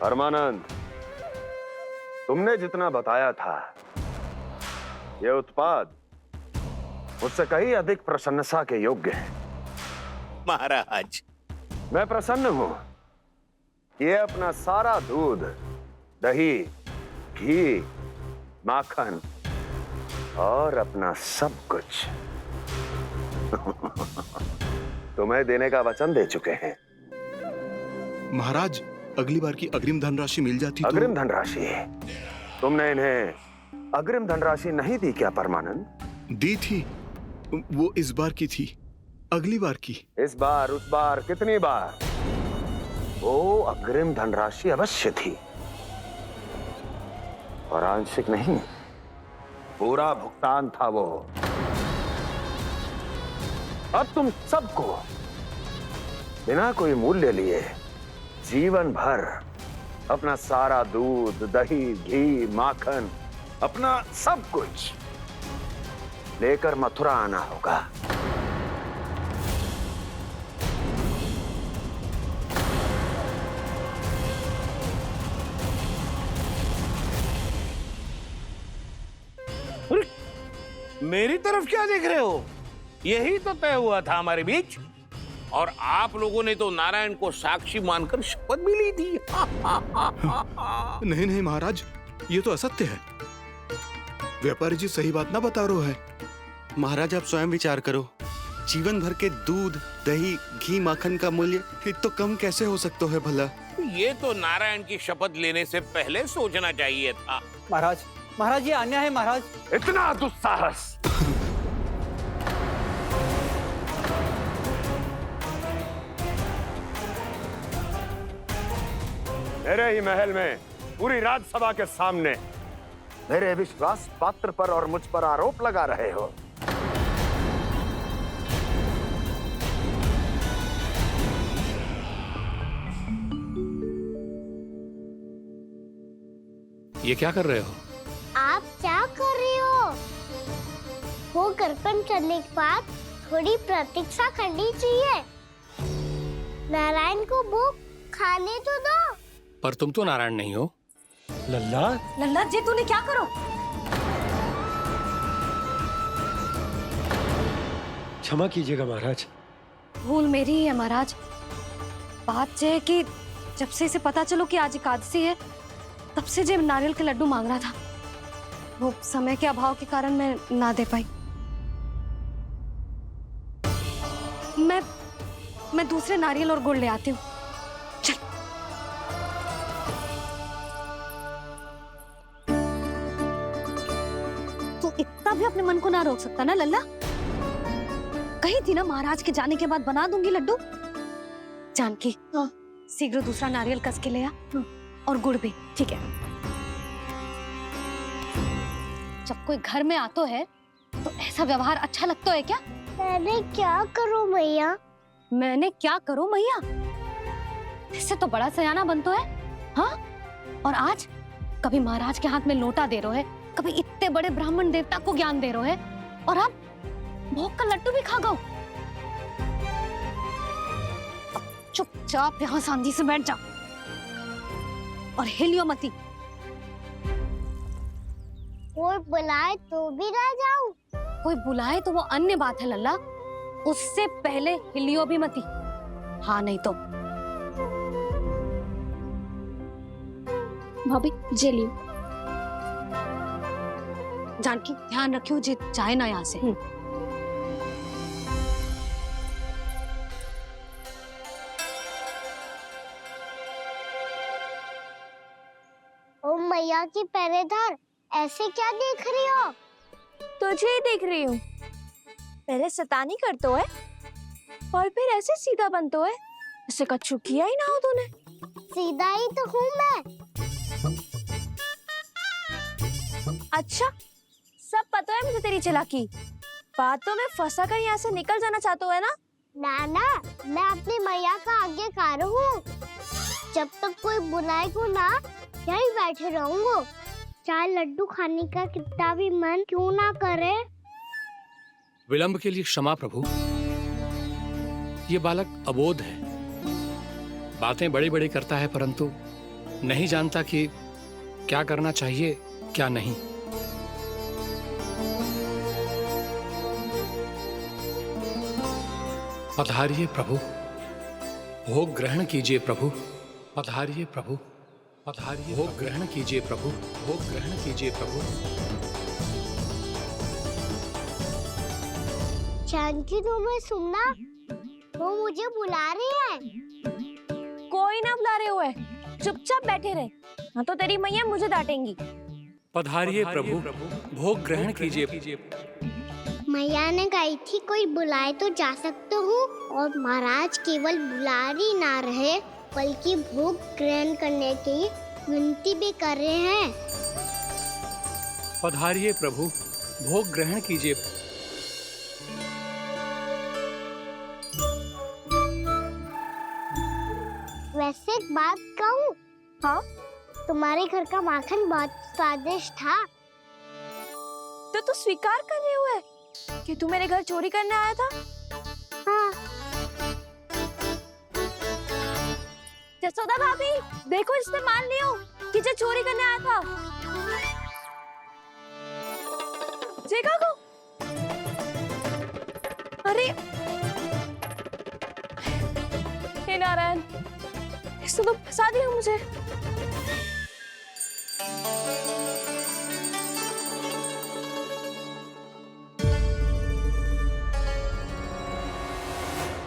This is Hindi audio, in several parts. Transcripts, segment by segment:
परमानंद, तुमने जितना बताया था, यह उत्पाद मुझसे कहीं अधिक प्रशंसा के योग्य है। महाराज, मैं प्रसन्न हूं। ये अपना सारा दूध, दही, घी, माखन और अपना सब कुछ तुम्हें देने का वचन दे चुके हैं। महाराज, अगली बार की अग्रिम धनराशि मिल जाती तो। अग्रिम धनराशि? तुमने इन्हें अग्रिम धनराशि नहीं दी क्या परमानंद? दी थी, वो इस बार की थी, अगली बार की। इस बार, उस बार, कितनी बार? वो अग्रिम धनराशि अवश्य थी और आंशिक नहीं, पूरा भुगतान था वो। अब तुम सबको बिना कोई मूल्य लिए जीवन भर अपना सारा दूध, दही, घी, माखन, अपना सब कुछ लेकर मथुरा आना होगा। मेरी तरफ क्या देख रहे हो? यही तो तय हुआ था हमारे बीच, और आप लोगों ने तो नारायण को साक्षी मानकर शपथ भी ली थी। नहीं नहीं महाराज, ये तो असत्य है। व्यापारी जी सही बात ना बता रहे है। महाराज, आप स्वयं विचार करो। जीवन भर के दूध, दही, घी, माखन का मूल्य तो कम कैसे हो सकता है भला? ये तो नारायण की शपथ लेने से पहले सोचना चाहिए था। महाराज, महाराज ये अन्याय है महाराज। इतना दुस्साहस! मेरे ही महल में पूरी राज्यसभा के सामने मेरे विश्वास पात्र पर और मुझ पर आरोप लगा रहे हो। ये क्या कर रहे हो? आप क्या कर रहे हो? वो गर्पण करने के बाद थोड़ी प्रतीक्षा करनी चाहिए। नारायण को भूख खाने तो दो। पर तुम तो नारायण नहीं हो। लल्ला, लल्ला जी, तूने क्या करो? क्षमा कीजिएगा महाराज। भूल मेरी ही है महाराज। बात यह है कि जब से इसे पता चलो कि आज एकादशी है, तब से जो नारियल के लड्डू मांग रहा था, वो समय के अभाव के कारण मैं ना दे पाई। मैं दूसरे नारियल और गुड़ ले आती हूँ। चल। तू इतना भी अपने मन को ना रोक सकता ना लल्ला? कही थी ना महाराज के जाने के बाद बना दूंगी लड्डू। जानकी, शीघ्र दूसरा नारियल कस के ले आ, और गुड़ भी। ठीक है। जब कोई घर में आतो है तो ऐसा व्यवहार अच्छा लगता है क्या? मैंने क्या करूं मैया? मैंने क्या करूं मैया? इससे तो बड़ा सयाना बनतो है। हाँ? और आज कभी महाराज के हाथ में लोटा दे रहे है, कभी इतने बड़े ब्राह्मण देवता को ज्ञान दे रहे है, और अब भोग का लड्डू भी खा गो। चुपचाप यहाँ शांति से बैठ जा और हिलियो मती। कोई बुलाए तो भी ना जाऊं? कोई बुलाए तो वो अन्य बात है लल्ला, उससे पहले हिलियो भी मती। हाँ नहीं तो। भाभी जे लियो। जानकी ध्यान रखियो जे जाए ना यहाँ से। ओ मैया की पहरेदार, ऐसे क्या देख रही हो? तुझे ही देख रही हूँ। पहले शैतानी करतो है और फिर ऐसे सीधा बनतो है। ऐसे कछु किया ही ना हो तूने। सीधा ही तो हूँ मैं। अच्छा, सब पता है मुझे तेरी चालाकी। बातों में फंसा कर यहाँ से निकल जाना चाहते है ना? नाना, मैं अपनी मैया का आज्ञाकार हूँ। जब तक कोई बुलाएगा ना, यहीं बैठे रहूंगा। चाहे लड्डू खाने का कितना भी मन क्यों ना करे। विलंब के लिए क्षमा प्रभु। ये बालक अबोध है, बातें बड़ी बड़ी करता है, परंतु नहीं जानता कि क्या करना चाहिए क्या नहीं। पधारिए प्रभु, भोग ग्रहण कीजिए प्रभु। पधारिए प्रभु, पधारिए, भोग ग्रहण कीजिए प्रभु, भोग ग्रहण कीजिए प्रभु। जानकी तुम्हें सुनना, वो मुझे बुला रही है। कोई ना बुला रहे हुए, चुपचाप बैठे रहे, हाँ तो तेरी मैया मुझे डांटेंगी। पधारिए प्रभु, भोग ग्रहण कीजिए। मैया ने कही थी कोई बुलाए तो जा सकते हूँ, और महाराज केवल बुलारी ना रहे बल्कि भोग ग्रहण करने की विनती भी कर रहे हैं। पधारिए प्रभु, भोग ग्रहण कीजिए। वैसे एक बात कहूँ? हाँ? तुम्हारे घर का माखन बहुत स्वादिष्ट था। तो तू स्वीकार कर रहे हुए कि तू मेरे घर चोरी करने आया था? हाँ। जसोदा भाभी, देखो इसने मान लियो कि जो चोरी करने आया था। देखा को? अरे हे नारायण, इसने तो फंसा दिया मुझे।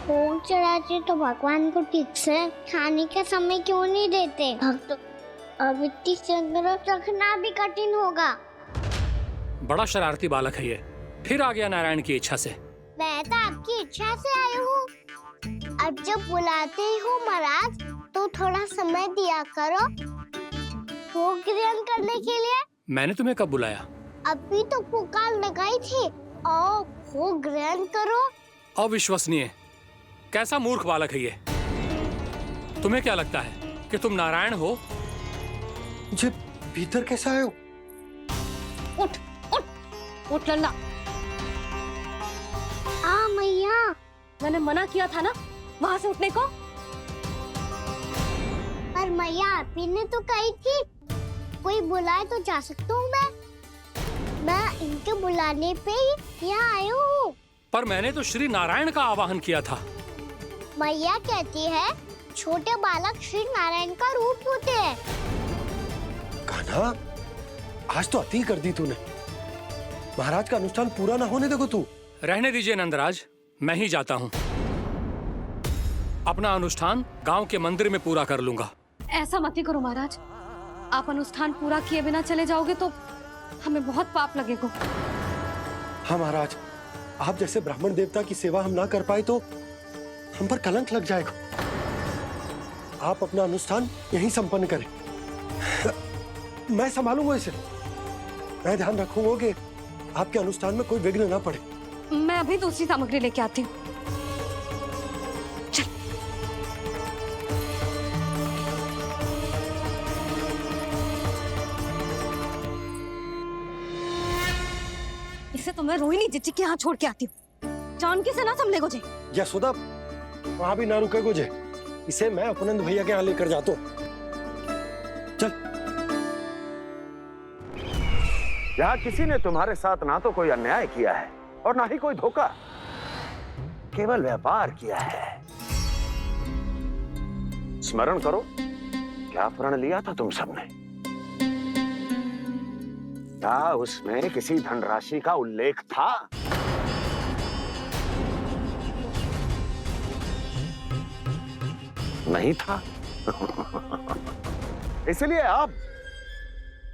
भोग चढ़ाते तो भगवान को ठीक से खाने का समय क्यों नहीं देते? भक्त अब इतनी संग्रह रखना भी कठिन होगा। बड़ा शरारती बालक है ये, फिर आ गया नारायण की इच्छा से। मैं तो आपकी इच्छा से आई हूँ। अब जब बुलाते ही हो महाराज, तो थोड़ा समय दिया करो भोग ग्रहण करने के लिए। मैंने तुम्हें कब बुलाया? अभी तो पुकार लगाई थी, आओ भोग ग्रहण करो। अविश्वसनीय, कैसा मूर्ख बालक है ये। तुम्हें क्या लगता है कि तुम नारायण हो? मुझे भीतर कैसे आए हो? उठ उठ उठ लल्ला। मैया, मैंने मना किया था ना वहां से उठने को। पर मैया आपी ने तो कही थी कोई बुलाए तो जा सकता हूँ मैं इनके बुलाने पे ही यहाँ आई हूँ। पर मैंने तो श्री नारायण का आवाहन किया था। मैया कहती है छोटे बालक श्री नारायण का रूप होते हैं। कान्हा, आज तो अति कर दी तूने। महाराज का अनुष्ठान पूरा ना होने देखो तू। रहने दीजिए नंदराज, मैं ही जाता हूँ। अपना अनुष्ठान गांव के मंदिर में पूरा कर लूंगा। ऐसा मत ही करो महाराज, आप अनुष्ठान पूरा किए बिना चले जाओगे तो हमें बहुत पाप लगेगा। हाँ महाराज, आप जैसे ब्राह्मण देवता की सेवा हम ना कर पाए तो हम पर कलंक लग जाएगा। आप अपना अनुष्ठान यहीं संपन्न करें, मैं संभालूंगा इसे। मैं ध्यान रखूंगा कि आपके अनुष्ठान में कोई विघ्न ना पड़े। मैं अभी दूसरी सामग्री लेके आती हूँ। इसे तो मैं रोहिणी जीजी के यहाँ छोड़ के आती हूँ। जानकी से ना संभले गुजे। यशोदा, वहां भी ना रुके गुजे। इसे मैं अपनंद भैया के यहाँ लेकर जाता हूँ। चल। यहाँ किसी ने तुम्हारे साथ ना तो कोई अन्याय किया है और ना ही कोई धोखा, केवल व्यापार किया है। स्मरण करो क्या प्रण लिया था तुम सबने? क्या उसमें किसी धनराशि का उल्लेख था? नहीं था। इसलिए अब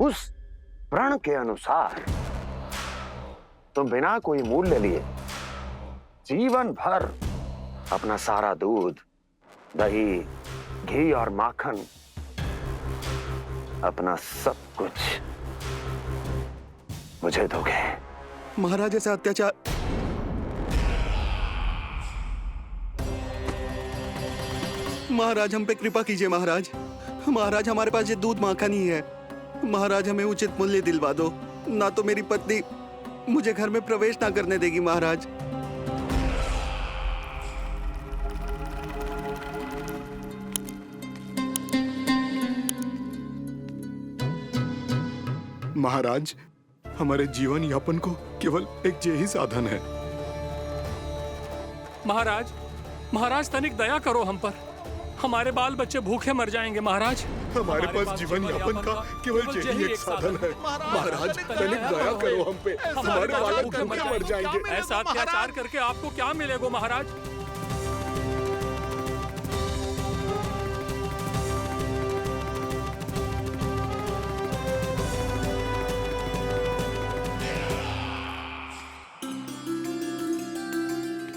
उस प्रण के अनुसार तुम बिना कोई मूल्य लिए जीवन भर अपना सारा दूध, दही, घी और माखन, अपना सब कुछ मुझे दोगे। महाराज ऐसा अत्याचार। महाराज हम पे कृपा कीजिए। महाराज, महाराज हमारे पास ये दूध माखन ही है। महाराज हमें उचित मूल्य दिलवा दो, ना तो मेरी पत्नी मुझे घर में प्रवेश ना करने देगी। महाराज महाराज, हमारे जीवन यापन को केवल एक यही साधन है। महाराज, महाराज तनिक दया करो हम पर। हमारे बाल बच्चे भूखे मर जाएंगे महाराज। हमारे पास जीवन यापन का केवल यही एक साधन है। महाराज, तनिक दया करो हम पे। हमारे बालक भूखे मर जाएंगे। ऐसा अत्याचार करके आपको क्या मिलेगा महाराज?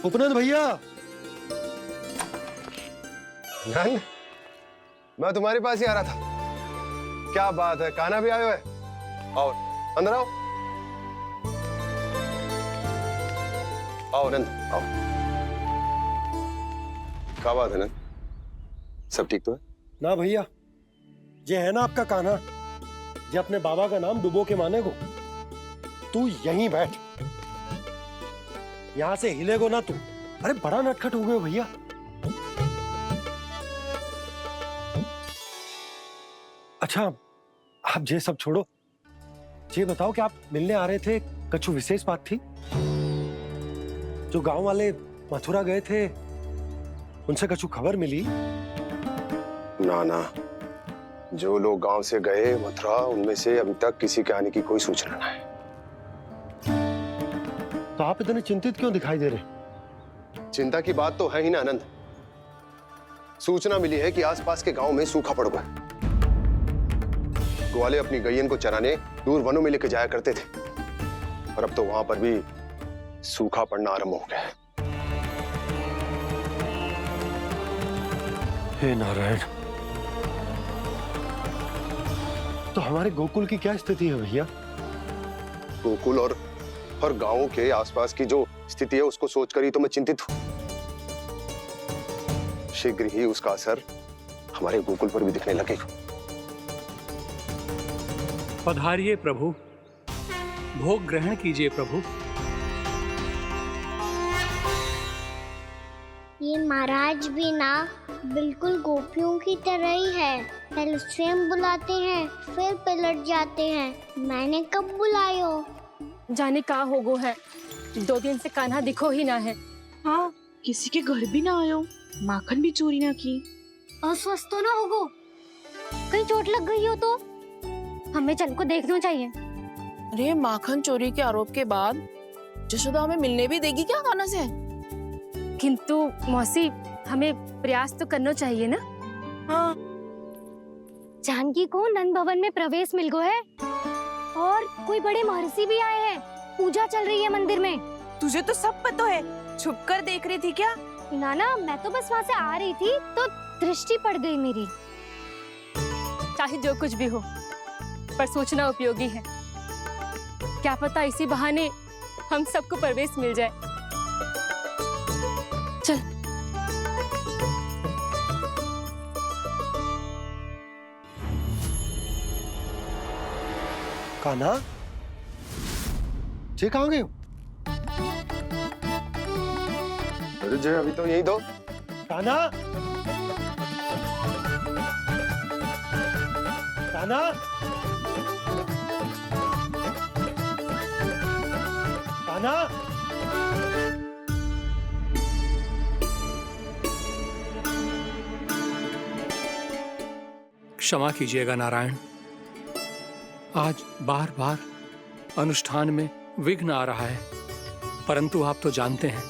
उपनंद भैया। नंद, मैं तुम्हारे पास ही आ रहा था। क्या बात है, कान्हा भी आयो है? आओ अंदर आओ। आओ नंद आओ। क्या बात है नंद, सब ठीक तो है? ना भैया, ये है ना आपका कान्हा, ये अपने बाबा का नाम डुबो के माने को। तू यहीं बैठ, यहां से हिलेगो ना तू। अरे बड़ा नटखट हो गए हो भैया। अच्छा, आप ये सब छोड़ो, ये बताओ कि आप मिलने आ रहे थे, कछु विशेष बात थी? जो गांव वाले मथुरा गए थे, उनसे कछु खबर मिली? ना ना, जो लोग गांव से गए मथुरा, उनमें से अभी तक किसी के आने की कोई सूचना नहीं है। तो आप इतने चिंतित क्यों दिखाई दे रहे? चिंता की बात तो है ही ना आनंद। सूचना मिली है कि आसपास के गांव में सूखा पड़ गया। ग्वाले अपनी गैयन को चराने दूर वनों में लेके जाया करते थे, और अब तो वहां पर भी सूखा पड़ना आरंभ हो गया है। हे नारायण, तो हमारे गोकुल की क्या स्थिति है भैया? गोकुल और गांवों के आसपास की जो स्थिति है उसको सोचकर ही तो मैं चिंतित हूं। शीघ्र ही उसका असर हमारे गोकुल पर भी दिखने लगेगा। पधारिए प्रभु, भोग ग्रहण कीजिए प्रभु। ये महाराज भी ना बिल्कुल गोपियों की तरह ही है। पहले स्वयं बुलाते हैं, फिर पलट जाते हैं। मैंने कब बुलायो? जाने का होगो है, 2 दिन से कान्हा दिखो ही ना है। हाँ, किसी के घर भी ना आयो, माखन भी चोरी ना की। अस्वस्थ तो ना होगो, कहीं चोट लग गई हो तो हमें चल को देखना चाहिए। अरे माखन चोरी के आरोप के बाद जशोदा हमें मिलने भी देगी क्या कान्हा से? किंतु मौसी, हमें प्रयास तो करना चाहिए ना। हाँ, जानकी को नंद भवन में प्रवेश मिल गो है, और कोई बड़े महर्षि भी आए हैं। पूजा चल रही है मंदिर में। तुझे तो सब पता है, छुप कर देख रही थी क्या? ना, मैं तो बस वहाँ से आ रही थी तो दृष्टि पड़ गई मेरी। चाहे जो कुछ भी हो, पर सोचना उपयोगी है। क्या पता इसी बहाने हम सबको प्रवेश मिल जाए। चल। कान्हा, ये कहाँ गए हो? अरे जय, अभी तो यही दो। कान्हा, कान्हा, कान्हा। क्षमा कीजिएगा नारायण, आज बार बार अनुष्ठान में विघ्न आ रहा है, परंतु आप तो जानते हैं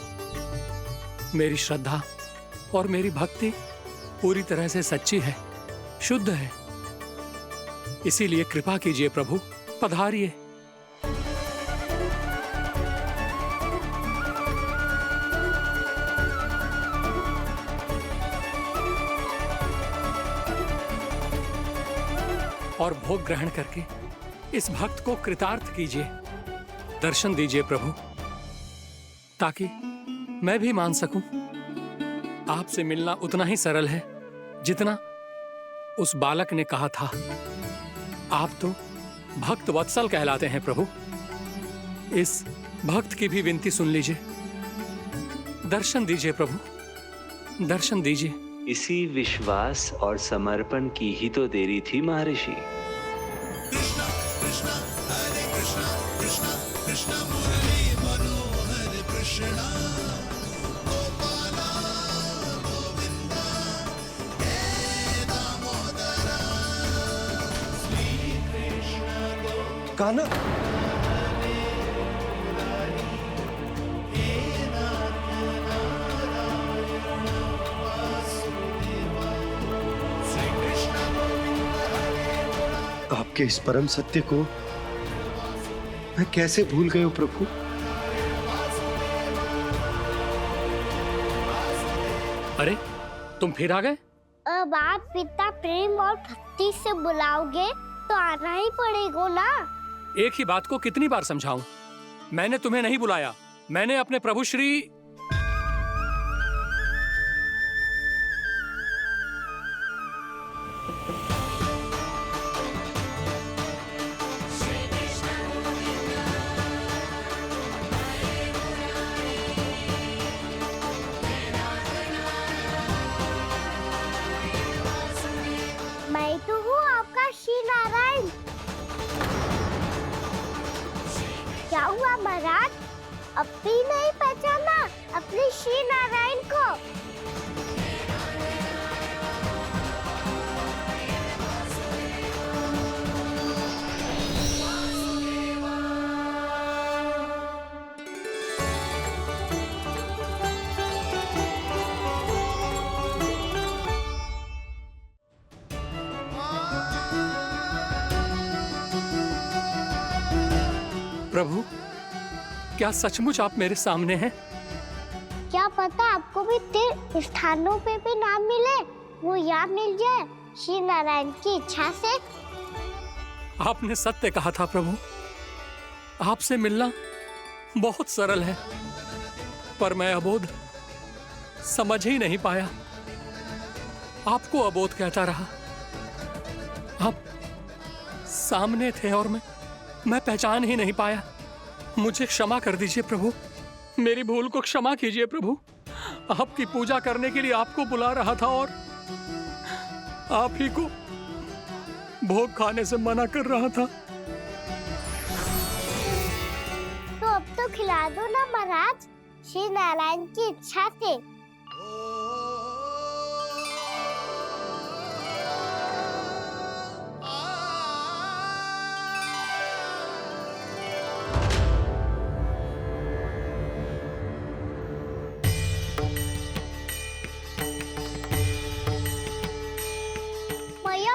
मेरी श्रद्धा और मेरी भक्ति पूरी तरह से सच्ची है, शुद्ध है। इसीलिए कृपा कीजिए प्रभु, पधारिए। और भोग ग्रहण करके इस भक्त को कृतार्थ कीजिए। दर्शन दीजिए प्रभु, ताकि मैं भी मान सकूं। आपसे मिलना उतना ही सरल है जितना उस बालक ने कहा था। आप तो भक्त वत्सल कहलाते हैं प्रभु। इस भक्त की भी विनती सुन लीजिए। दर्शन दीजिए प्रभु, दर्शन दीजिए। इसी विश्वास और समर्पण की ही तो देरी थी महर्षि। कान्हा, आपके इस परम सत्य को मैं कैसे भूल गया प्रभु। अरे तुम फिर आ गए? अब आप इतना प्रेम और भक्ति से बुलाओगे तो आना ही पड़ेगा ना। एक ही बात को कितनी बार समझाऊं? मैंने तुम्हें नहीं बुलाया, मैंने अपने प्रभु श्री मैं तो हूँ आपका श्री नारायण। क्या हुआ महाराज, अब भी नहीं पहचाना अपने श्री नारायण को? प्रभु, क्या सचमुच आप मेरे सामने हैं? क्या पता आपको भी तीर्थ स्थानों पे भी नाम मिले, वो याद मिल जाए श्री नारायण की इच्छा से। आपने सत्य कहा था प्रभु, आपसे मिलना बहुत सरल है, पर मैं अबोध समझ ही नहीं पाया। आपको अबोध कहता रहा। आप सामने थे और मैं पहचान ही नहीं पाया। मुझे क्षमा कर दीजिए प्रभु, मेरी भूल को क्षमा कीजिए प्रभु। आपकी पूजा करने के लिए आपको बुला रहा था और आप ही को भोग खाने से मना कर रहा था। तो अब तो खिला दो ना महाराज, श्री नारायण की इच्छा से।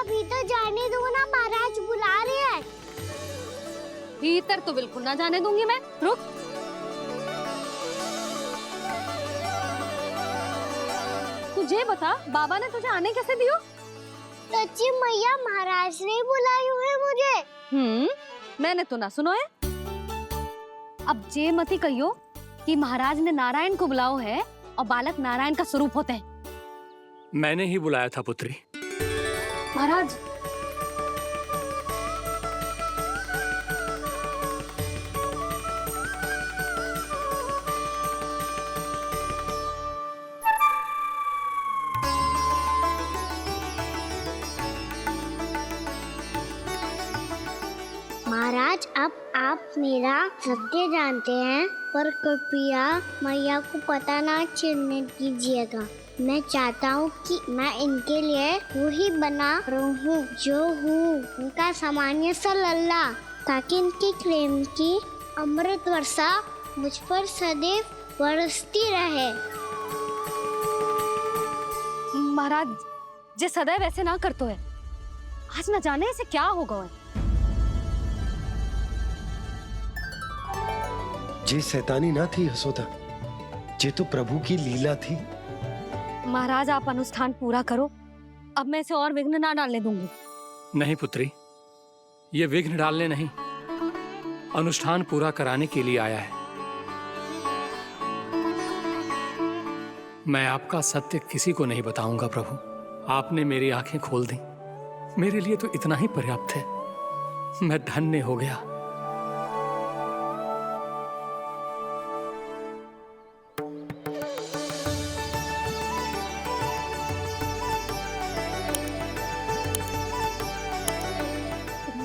भीतर जाने दो ना, महाराज बुला रहे हैं। भीतर तो बिल्कुल ना जाने दूंगी मैं। रुक। तुझे बता, बाबा ने तुझे आने कैसे दियो? सच्ची मैया, महाराज ने बुलाई हुई मुझे। मैंने तो ना सुनो है। अब जे मती कहियो कि महाराज ने नारायण को बुलाओ है और बालक नारायण का स्वरूप होते हैं। मैंने ही बुलाया था पुत्री। महाराज, महाराज, अब आप मेरा सत्य जानते हैं, पर कृपया मैया को पता ना चलने दीजिएगा। मैं चाहता हूँ कि मैं इनके लिए वही बना रहूँ जो हूँ, उनका सामान्य सा लल्ला, ताकि इनकी प्रेम की अमृत वर्षा मुझ पर सदैव बरसती रहे। महाराज, जे सदैव ऐसे ना करतो है, आज न जाने इसे क्या होगा। जे शैतानी ना थी यशोदा, जे तो प्रभु की लीला थी। महाराज, आप अनुष्ठान पूरा करो, अब मैं इसे और विघ्न ना डालने दूंगी। नहीं पुत्री, ये विघ्न डालने नहीं, अनुष्ठान पूरा कराने के लिए आया है। मैं आपका सत्य किसी को नहीं बताऊंगा प्रभु। आपने मेरी आंखें खोल दी, मेरे लिए तो इतना ही पर्याप्त है। मैं धन्य हो गया।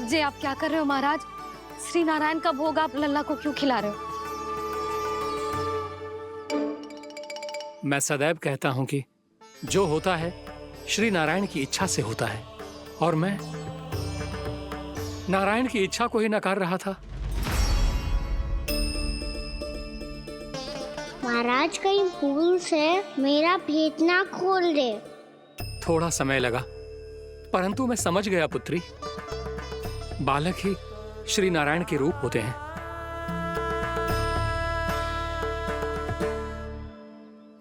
जे आप क्या कर रहे हो महाराज? श्री नारायण का भोग आप लल्ला को क्यों खिला रहे हो? मैं सदैव कहता हूं कि जो होता है श्री नारायण की इच्छा से होता है, और मैं नारायण की इच्छा को ही नकार रहा था। महाराज कहीं भूल से मेरा भेद ना खोल दे। थोड़ा समय लगा, परंतु मैं समझ गया पुत्री। बालक ही श्री नारायण के रूप होते हैं।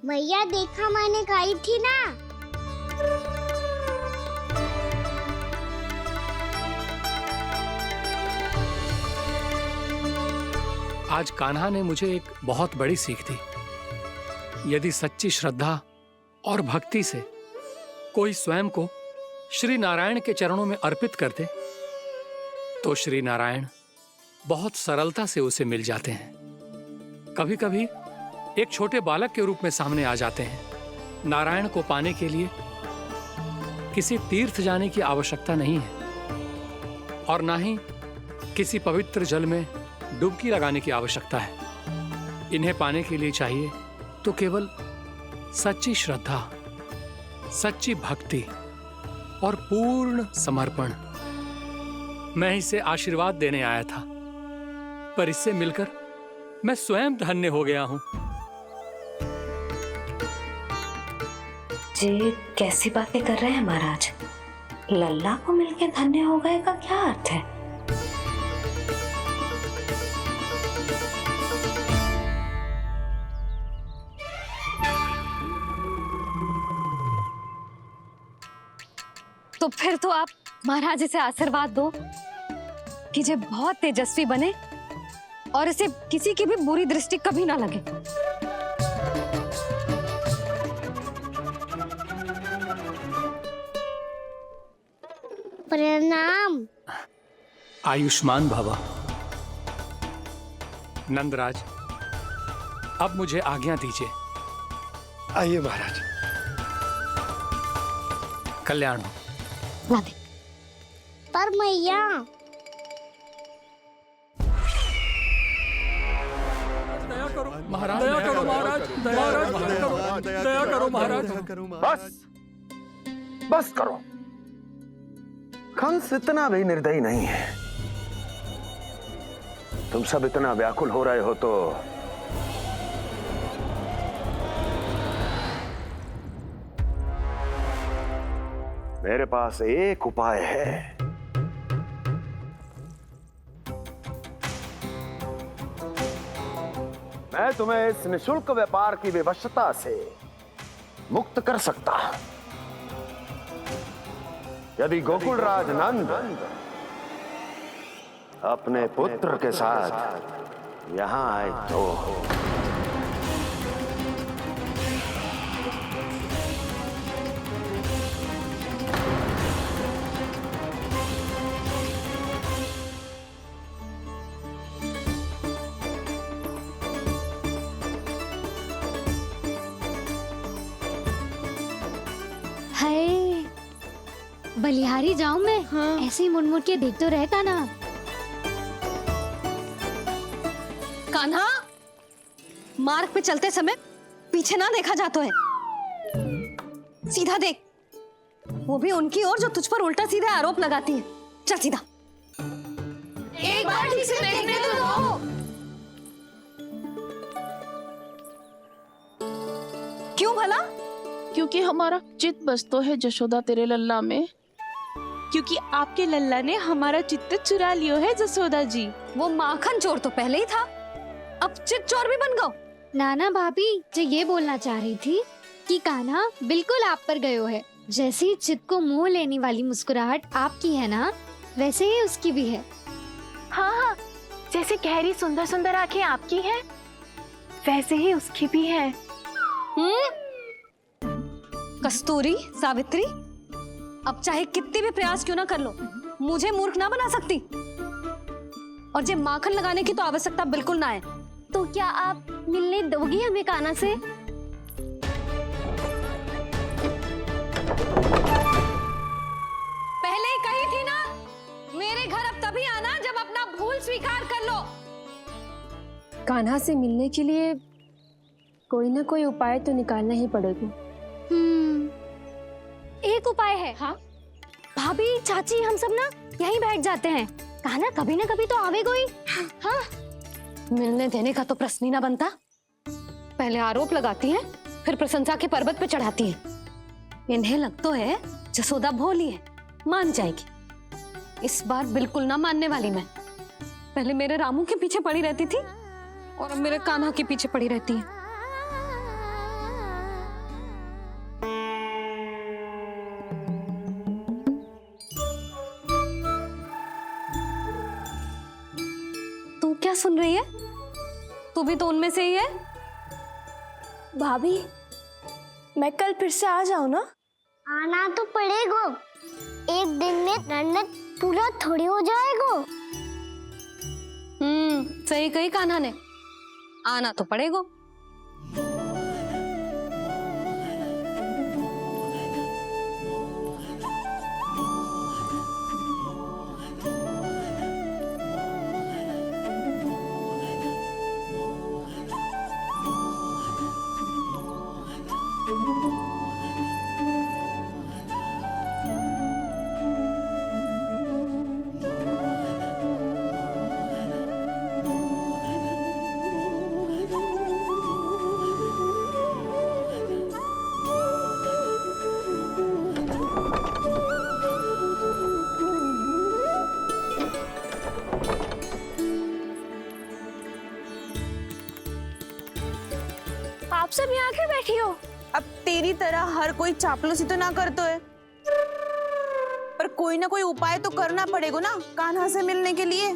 मैया देखा मैंने कही थी ना। आज कान्हा ने मुझे एक बहुत बड़ी सीख दी। यदि सच्ची श्रद्धा और भक्ति से कोई स्वयं को श्री नारायण के चरणों में अर्पित कर दे तो श्री नारायण बहुत सरलता से उसे मिल जाते हैं। कभी कभी एक छोटे बालक के रूप में सामने आ जाते हैं। नारायण को पाने के लिए किसी तीर्थ जाने की आवश्यकता नहीं है और ना ही किसी पवित्र जल में डुबकी लगाने की आवश्यकता है। इन्हें पाने के लिए चाहिए तो केवल सच्ची श्रद्धा, सच्ची भक्ति और पूर्ण समर्पण। मैं इसे आशीर्वाद देने आया था, पर इससे मिलकर मैं स्वयं धन्य हो गया हूं। जी कैसी बातें कर रहे हैं महाराज? लल्ला को मिलके धन्य हो गए का क्या अर्थ है? तो फिर तो आप महाराज इसे आशीर्वाद दो कि ये बहुत तेजस्वी बने और इसे किसी की भी बुरी दृष्टि कभी ना लगे। प्रणाम। आयुष्मान भवा। नंदराज, अब मुझे आज्ञा दीजिए। आइए महाराज। कल्याण हो। पर मैया दया करो महाराज, दया करो महाराज, दया करो महाराज। बस बस करो। कंस इतना भी निर्दयी नहीं है। तुम सब इतना व्याकुल हो रहे हो तो मेरे पास एक उपाय है। मैं तुम्हें इस निशुल्क व्यापार की विवशता से मुक्त कर सकता। यदि गोकुलराज नंद अपने पुत्र के साथ यहां आए तो बलिहारी जाऊं मैं? हाँ। ऐसे ही मुड़ मुड़ के देख तो रहे कान्हा। कान्हा, मार्ग पे चलते समय पीछे ना देखा जाता है। सीधा देख, वो भी उनकी ओर जो तुझ पर उल्टा सीधे आरोप लगाती है। चल सीधा। एक बार ठीक से देखने तो दो। क्यों भला? क्योंकि हमारा चित्त बसतो है जशोदा तेरे लल्ला में। क्योंकि आपके लल्ला ने हमारा चित्त चुरा लियो है जसोदा जी। वो माखन चोर तो पहले ही था, अब चित्त चोर भी बन गो। नाना भाभी जो ये बोलना चाह रही थी कि कान्हा बिल्कुल आप पर गयो है। जैसे ही चित्त को मोह लेने वाली मुस्कुराहट आपकी है ना, वैसे ही उसकी भी है। हाँ हाँ, जैसे गहरी सुंदर सुंदर आंखें आपकी हैं, वैसे ही उसकी भी है। कस्तूरी, सावित्री, अब चाहे कितने भी प्रयास क्यों ना कर लो, मुझे मूर्ख ना बना सकती। और जे माखन लगाने की तो आवश्यकता बिल्कुल ना है। तो क्या आप मिलने दोगी हमें कान्हा से? पहले ही कही थी ना, मेरे घर अब तभी आना जब अपना भूल स्वीकार कर लो। कान्हा से मिलने के लिए कोई ना कोई उपाय तो निकालना ही पड़ेगा। एक उपाय है। हाँ? भाभी, चाची, हम सब ना यहीं बैठ जाते हैं। कान्हा कभी ना कभी तो आवेगा ही। हाँ, मिलने देने का तो प्रश्न ही ना बनता। पहले आरोप लगाती हैं, फिर प्रशंसा के पर्वत पे चढ़ाती हैं। इन्हें लगता है जसोदा भोली है, मान जाएगी। इस बार बिल्कुल ना मानने वाली मैं। पहले मेरे रामू के पीछे पड़ी रहती थी और अब मेरे कान्हा के पीछे पड़ी रहती है। तू क्या सुन रही है? तू भी तो उनमें से ही है। भाभी, मैं कल फिर से आ जाऊं ना? आना तो पड़ेगा। एक दिन में रन्नत पूरा थोड़ी हो जाएगा। सही कही कान्हा ने, आना तो पड़ेगा। आप सब यहाँ आके बैठी हो? अब तेरी तरह हर कोई चापलूसी तो ना करतो है, पर कोई ना कोई उपाय तो करना पड़ेगा ना कान्हा से मिलने के लिए।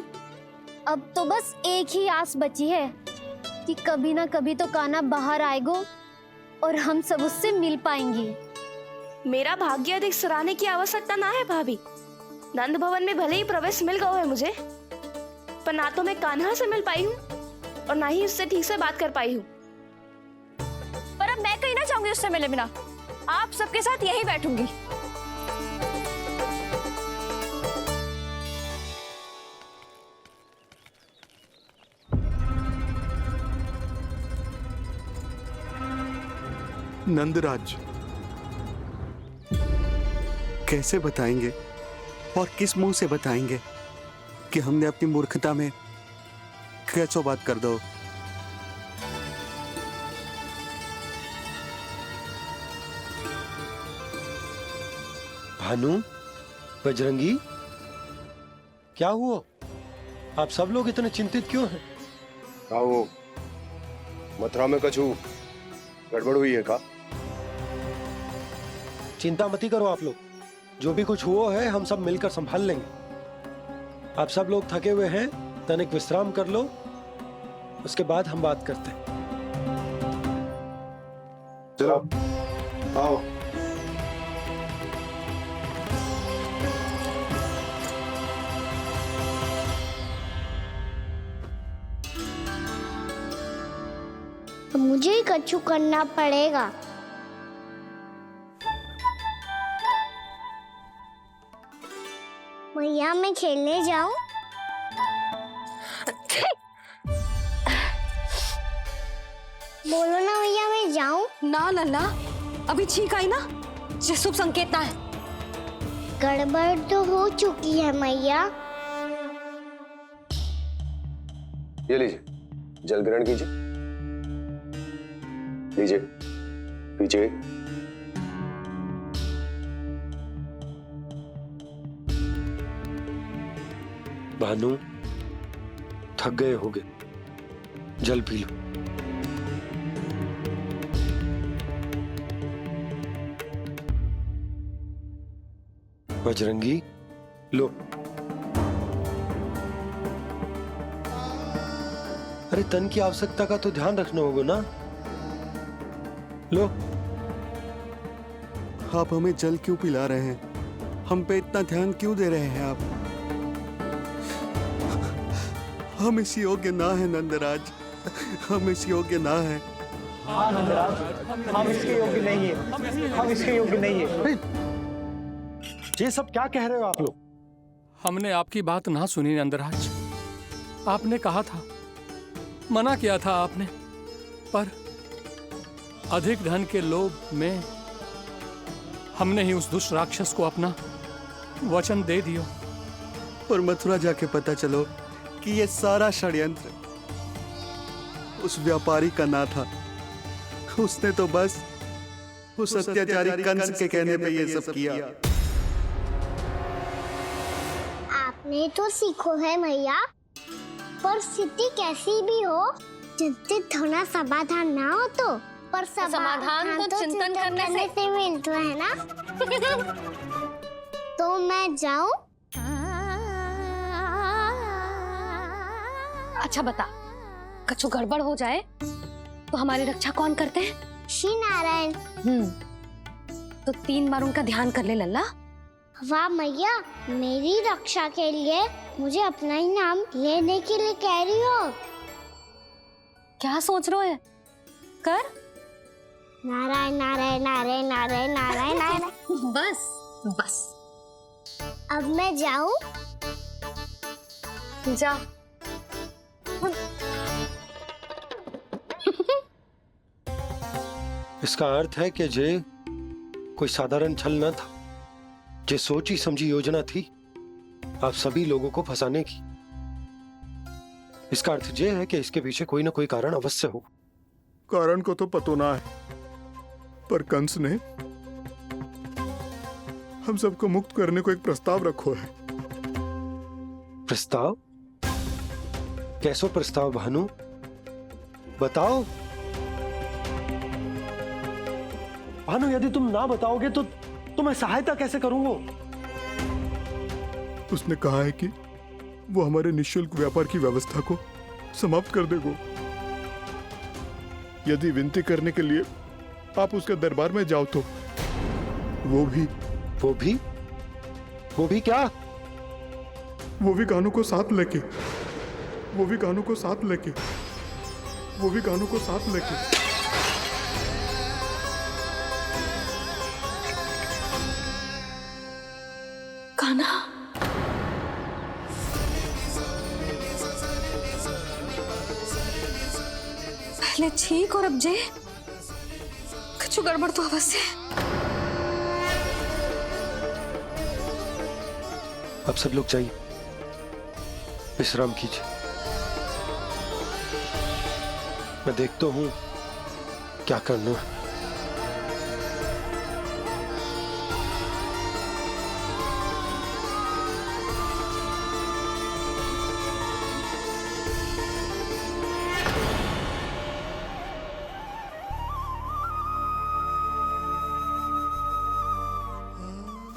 अब तो बस एक ही आस बची है कि कभी ना कभी तो कान्हा बाहर आएगा और हम सब उससे मिल पाएंगे। मेरा भाग्य अधिक सराहने की आवश्यकता ना है भाभी। नंद भवन में भले ही प्रवेश मिल गया है मुझे, पर ना तो मैं कान्हा से मिल पाई हूँ और ना ही उससे ठीक से बात कर पाई हूँ। पर अब मैं कहीं ना जाऊंगी उससे मिले बिना। आप सबके साथ यहीं बैठूंगी। नंदराज, कैसे बताएंगे और किस मुंह से बताएंगे कि हमने अपनी मूर्खता में कैसो बात कर दो। भानु, बजरंगी, क्या हुआ? आप सब लोग इतने चिंतित क्यों हैं? आओ, मथुरा में कछु गड़बड़ हुई है का? चिंता मती करो आप लोग, जो भी कुछ हुआ है हम सब मिलकर संभाल लेंगे। आप सब लोग थके हुए हैं, तनिक विश्राम कर लो, उसके बाद हम बात करते हैं। चलो, आओ। तो मुझे ही कछु करना पड़ेगा। मैया, मैं खेलने जाऊं? बोलो ना मैया, मैं जाऊं? ना लल्ला, अभी छींक आई ना, ये शुभ संकेत ना है। गड़बड़ तो हो चुकी है मैया। ये लीजिए, जल ग्रहण कीजिए। लीजिए, पीछे। भानु, थक गए होगे, जल पी लो। बजरंगी, लो। अरे तन की आवश्यकता का तो ध्यान रखना होगा ना, लो। आप हमें जल क्यों पिला रहे हैं? हम पे इतना ध्यान क्यों दे रहे हैं आप? हम इस योग्य ना है नंदराज, हम इस योग्य ना है। हाँ नंदराज, हम इसके योग्य नहीं है, हम इसके योग्य नहीं है। ये सब क्या कह रहे हो आप लोग? हमने आपकी बात ना सुनी नंदराज। आपने कहा था, मना किया था आपने, पर अधिक धन के लोभ में हमने ही उस दुष्ट राक्षस को अपना वचन दे दिया पर मथुरा जाके पता चलो कि ये सारा षड्यंत्र उस व्यापारी का ना था। उसने तो बस उस अत्याचारी कंस के कहने पे ये सब किया। आपने तो सीखो है भैया, पर स्थिति कैसी भी हो, चिंतित होना समाधान ना हो तो, पर समाधान तो चिंतन करने से मिलता है ना। तो मैं जाऊं? अच्छा बता, कछु गड़बड़ हो जाए तो हमारी रक्षा कौन करते हैं? श्री नारायण। तो 3 बार उनका ध्यान कर ले लल्ला। वाह मैया, मेरी रक्षा के लिए मुझे अपना ही नाम लेने के लिए कह रही हो? क्या सोच रहे हो? कर नारायण नारायण नारायण नारायण नारायण नारायण। बस बस, अब मैं जाऊं? जा। इसका अर्थ है कि जे कोई साधारण छल न था, जे सोची समझी योजना थी आप सभी लोगों को फंसाने की। इसका अर्थ ये है कि इसके पीछे कोई ना कोई कारण अवश्य हो। कारण को तो पतो ना है, पर कंस ने हम सबको मुक्त करने को एक प्रस्ताव रखो है। प्रस्ताव? कैसो प्रस्ताव भानु, बताओ। भानु, यदि तुम ना बताओगे तो मैं सहायता कैसे करूंगा? उसने कहा है कि वो हमारे निःशुल्क व्यापार की व्यवस्था को समाप्त कर देगो। यदि विनती करने के लिए आप उसके दरबार में जाओ तो वो भी क्या? वो भी कानों को साथ लेके कान्हा, पहले ठीक और अब जे कुछ गड़बड़ तो अवश्य। अब सब लोग जाइए, विश्राम कीजिए। मैं देखता हूं क्या करना है।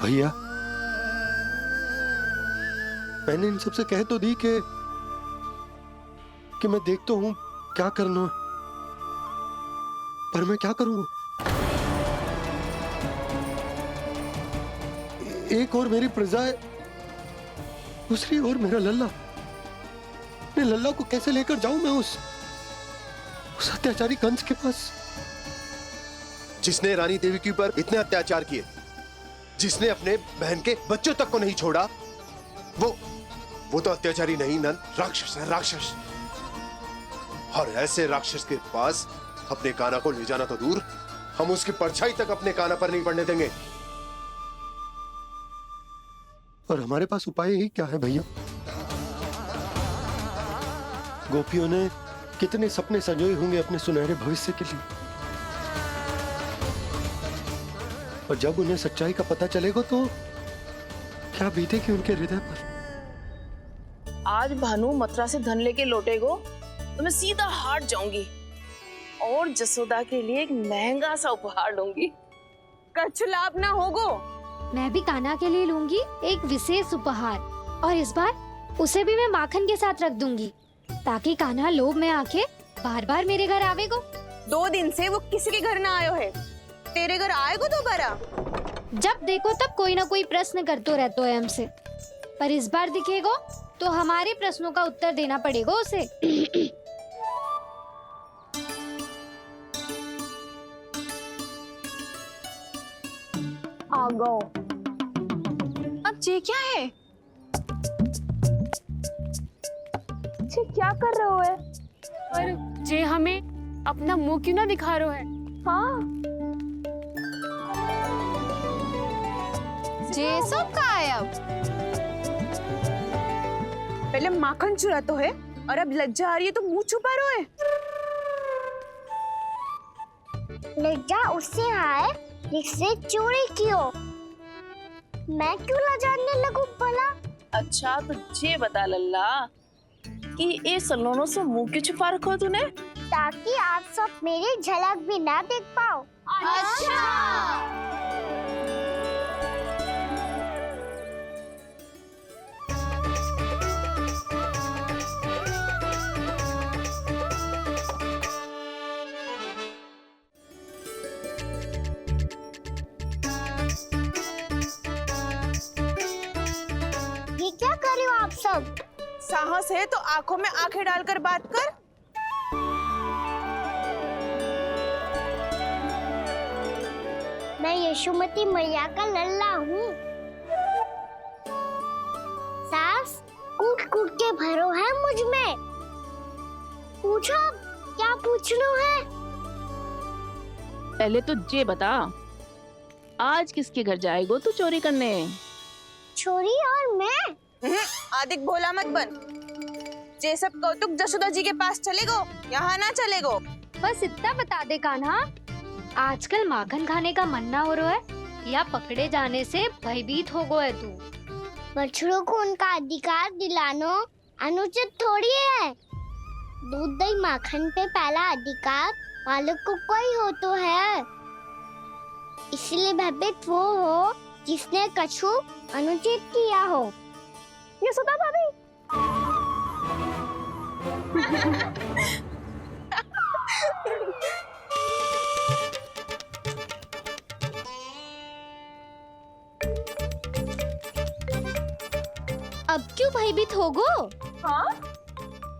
भैया, मैंने इन सबसे कह तो दी कि मैं देखता हूं क्या करना है, पर मैं क्या करूंगा? एक और मेरी प्रजा है, दूसरी ओर मेरा लल्ला। मैं लल्ला को कैसे लेकर जाऊं मैं उस अत्याचारी कंस के पास? जिसने रानी देवी के ऊपर इतने अत्याचार किए, जिसने अपने बहन के बच्चों तक को नहीं छोड़ा, वो तो अत्याचारी नहीं नन, राक्षस है, राक्षस। और ऐसे राक्षस के पास अपने कान्हा को ले जाना तो दूर, हम उसकी परछाई तक अपने कान्हा पर नहीं पड़ने देंगे। और हमारे पास उपाय ही क्या है भैया? गोपियों ने कितने सपने संजोए होंगे अपने सुनहरे भविष्य के लिए, और जब उन्हें सच्चाई का पता चलेगा तो क्या बीतेगी उनके हृदय पर? आज भानु मथुरा से धन लेके लौटेगो तो मैं सीधा हाट जाऊंगी और जसोदा के लिए एक महंगा सा उपहार लूंगी। कछु लाभ ना होगो। मैं भी कान्हा के लिए लूंगी एक विशेष उपहार, और इस बार उसे भी मैं माखन के साथ रख दूंगी, ताकि कान्हा लोभ में आके बार बार मेरे घर आवेगो। 2 दिन से वो किसी के घर ना आयो है, तेरे घर आएगो दोबारा? जब देखो तब कोई ना कोई प्रश्न करते रहते है हमसे, पर इस बार दिखेगो तो हमारे प्रश्नों का उत्तर देना पड़ेगा उसे। आ गो। अब ये क्या है? ये क्या कर रहे हो है? पर जे हमें अपना मुंह क्यों ना दिखा रहे है? हाँ, जे सब का है अब? पहले माखन चुरा तो है और अब लज्जा आ रही है तो मुंह छुपा रहे है। लज्जा उससे आए जिससे चोरी की हो। मैं क्यों लजाने लगूं भला? अच्छा तो ये बता लल्ला कि ये सलोनों से मुंह क्यों छुपा रखा तूने? ताकि आप सब मेरी झलक भी ना देख पाओ। अच्छा। ये क्या कर रहे हो आप सब? साहस है तो आंखों में आंखें डालकर बात कर। मैं यशोमती मैया का लल्ला हूँ। सास कूट कूट के भरो है मुझ में। पूछो क्या पूछना है? पहले तो ये बता, आज किसके घर जाएगो तू चोरी करने? छोरी और मैं? आदिक भोला मत बन। ये सब कौतुक जसोदा जी के पास चलेगो, यहाँ ना चलेगो। बस इतना बता दे कान्हा, आजकल माखन खाने का मन ना हो रहा है या पकड़े जाने से भयभीत हो गए तू? बछड़ों को उनका अधिकार दिलाना अनुचित थोड़ी है। दूध दही माखन पे पहला अधिकार मालिक को कोई हो तो है। इसलिए भयभीत वो हो जिसने कछु अनुचित किया हो। यशोदा भाभी। अब क्यों भयभीत हो गो? हाँ?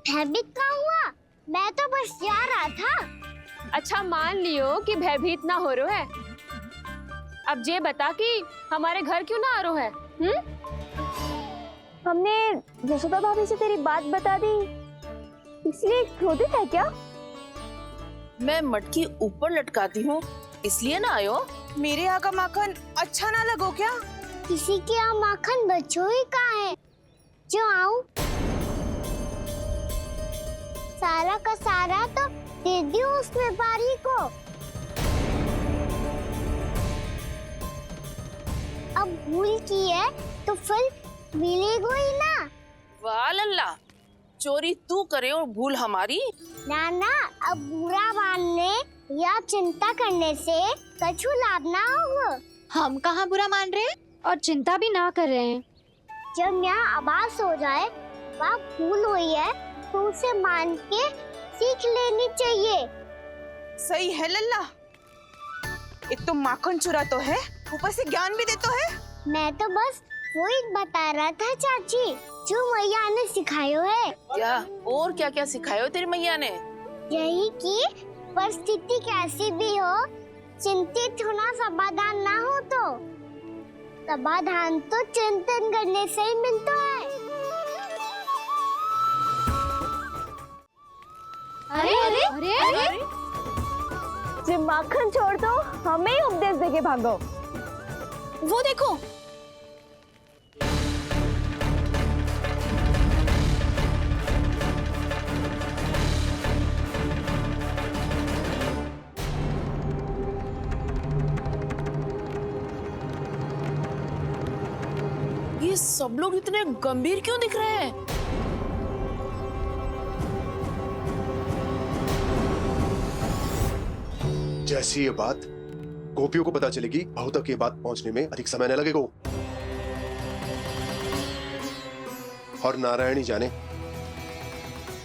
भयभीत का हुआ? मैं तो बस जा रहा था। अच्छा मान लियो कि भयभीत ना हो रहा है। अब ये बता कि हमारे घर क्यों ना आ रहा है? हमने यशोदा भाभी से तेरी बात बता दी, इसलिए क्रोधित है क्या? मैं मटकी ऊपर लटकाती हूँ इसलिए ना आयो? मेरे यहाँ का माखन अच्छा ना लगो क्या? किसी के यहाँ माखन बच्चों ही कहाँ है जो आऊं? सारा का सारा तो दे दियो उस व्यापारी को। अब भूल की है तो फल मिलेगा ही ना। वाह लल्ला, चोरी तू करे और भूल हमारी। ना ना, अब बुरा मानने या चिंता करने से कछु लाभ ना होगा। हम कहाँ बुरा मान रहे हैं और चिंता भी ना कर रहे हैं। जब यहाँ आवाज हो जाए वहाँ भूल हुई है तो उसे मान के सीख लेनी चाहिए। सही है लल्ला, एक तो माखन चुरा तो है, ऊपर से ज्ञान भी दे तो है। मैं तो बस वही बता रहा था चाची जो मैया ने सिखायो है। क्या और क्या क्या सिखायो तेरी मैया ने? यही कि परिस्थिति कैसी भी हो, चिंतित होना समाधान ना हो तो समाधान तो चिंतन करने से ही मिलता है। अरे अरे अरे, अरे? जब माखन छोड़ दो हमें ही उपदेश देके भागो। वो देखो, ये सब लोग इतने गंभीर क्यों दिख रहे हैं? जैसी ये बात गोपियों को पता चलेगी, बहू तक ये बात पहुंचने में अधिक समय न लगेगा। और नारायणी जाने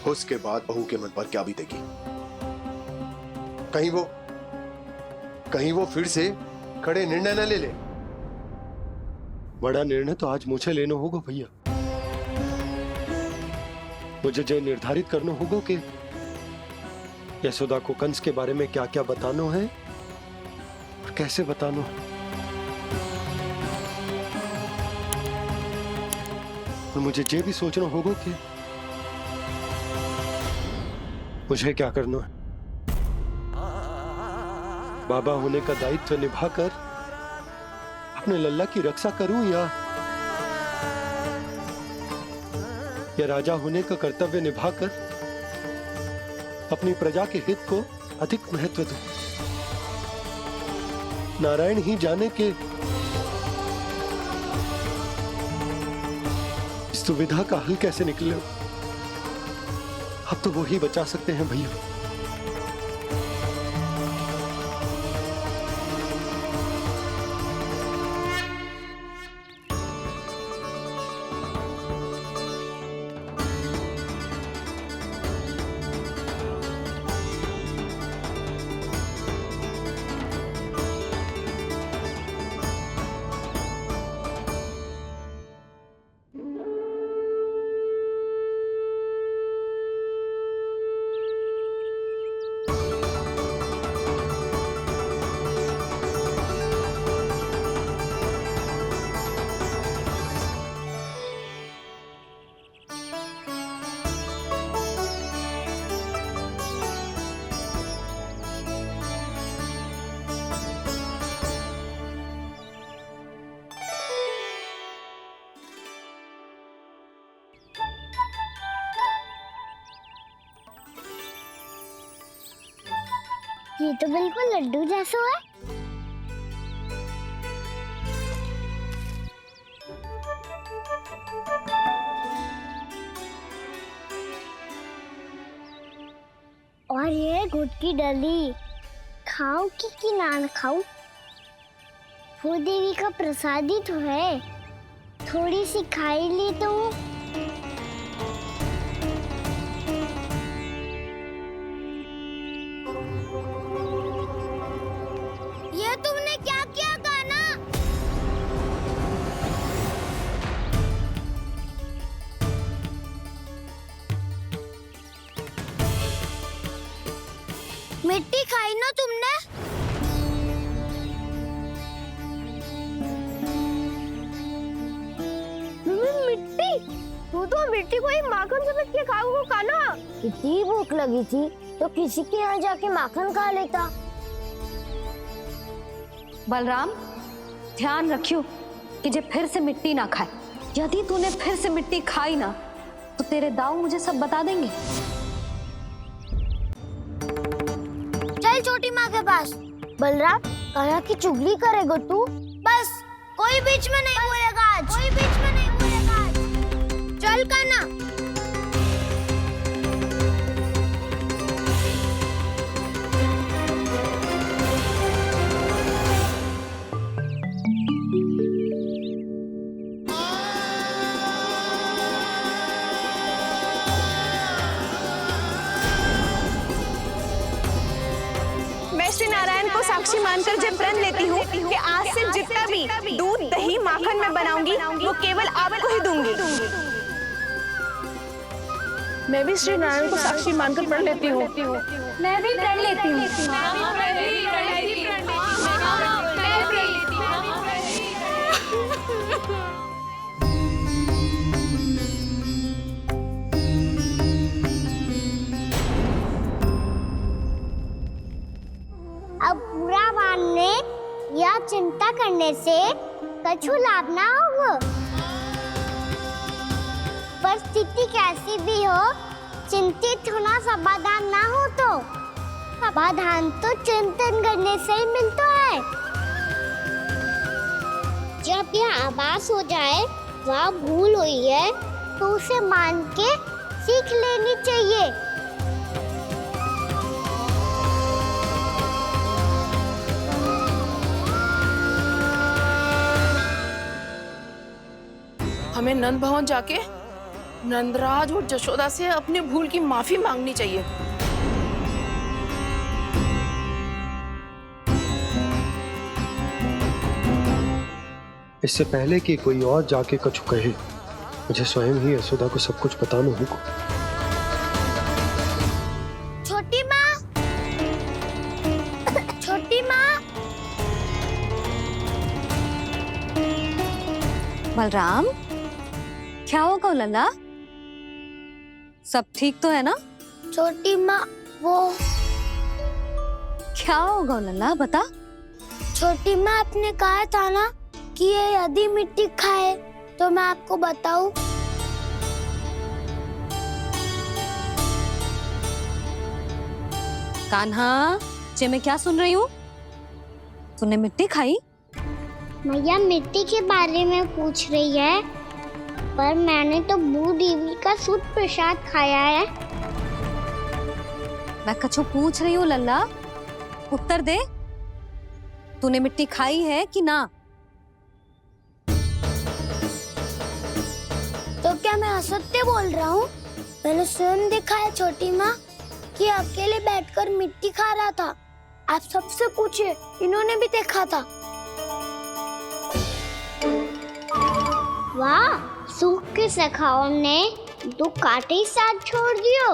उसके बाद बहू के मन पर क्या बीतेगी। कहीं वो फिर से खड़े निर्णय न ले ले। बड़ा निर्णय तो आज मुझे लेना होगा भैया। मुझे जो निर्धारित करना होगा कि यशोदा को कंस के बारे में क्या क्या बताना है और कैसे बताना है। और मुझे ये भी सोचना होगा कि मुझे क्या करना है। बाबा होने का दायित्व निभाकर अपने लल्ला की रक्षा करूं या राजा होने का कर्तव्य निभाकर अपनी प्रजा के हित को अधिक महत्व दूं। नारायण ही जाने के इस दुविधा का हल कैसे निकले। अब तो वो ही बचा सकते हैं भैया। ये तो बिल्कुल लड्डू जैसा है। और ये गुड़ की डली खाओ कि ना खाओ, वो देवी का प्रसाद ही तो है। थोड़ी सी खाई ली तो ये तुमने क्या किया कान्हा? मिट्टी खाई ना तुमने? मिट्टी? तू तो मिट्टी को ही माखन से मिट के खाओगे कान्हा। कितनी भूख लगी थी तो किसी के यहाँ जाके माखन खा लेता। बलराम, ध्यान रखियो कि जे फिर से मिट्टी ना खाए। यदि तूने फिर से मिट्टी खाई ना तो तेरे दाऊ मुझे सब बता देंगे। चल छोटी माँ के पास। बलराम, कान्हा की चुगली करेगा तू? बस कोई बीच में नहीं बोलेगा आज। कोई बीच में नहीं बोलेगा आज। चल कान्हा। मैं श्री नारायण को साक्षी मानकर जब प्रण लेती हूँ कि आज से जितना भी दूध दही माखन मैं बनाऊंगी वो केवल आपको ही दूंगी। मैं भी श्री नारायण को साक्षी मानकर प्रण लेती हूँ। मैं भी प्रण लेती हूँ। अब बुरा मानने या चिंता करने से कछु लाभ ना होगा। परिस्थिति कैसी भी हो, चिंतित होना समाधान ना हो तो समाधान तो चिंतन करने से ही मिलता है। जब यह आभास हो जाए वह भूल हुई है तो उसे मान के सीख लेनी चाहिए। हमें नंद भवन जाके नंदराज और जशोदा से अपनी भूल की माफी मांगनी चाहिए। इससे पहले कि कोई और जाके कछु कहे, मुझे स्वयं ही यशोदा को सब कुछ बताना होगा। छोटी माँ, छोटी माँ। बलराम, क्या होगा लल्ला? सब ठीक तो है ना? छोटी माँ, वो क्या होगा लल्ला, बता। छोटी माँ, आपने कहा था ना कि ये यदि मिट्टी खाए तो मैं आपको बताऊं। कान्हा, जे मैं क्या सुन रही हूँ? तूने मिट्टी खाई? मैया मिट्टी के बारे में पूछ रही है, पर मैंने तो भू देवी का शुद्ध प्रसाद खाया है। मैं कछु पूछ रही हूँ लल्ला, उत्तर दे। तूने मिट्टी खाई है कि ना? तो क्या मैं असत्य बोल रहा हूँ? मैंने स्वयं देखा है छोटी माँ कि अकेले बैठकर मिट्टी खा रहा था। आप सबसे पूछिए, इन्होंने भी देखा था। वाह, सूख के सखाओ ने दो कांटे ही साथ छोड़ दियो।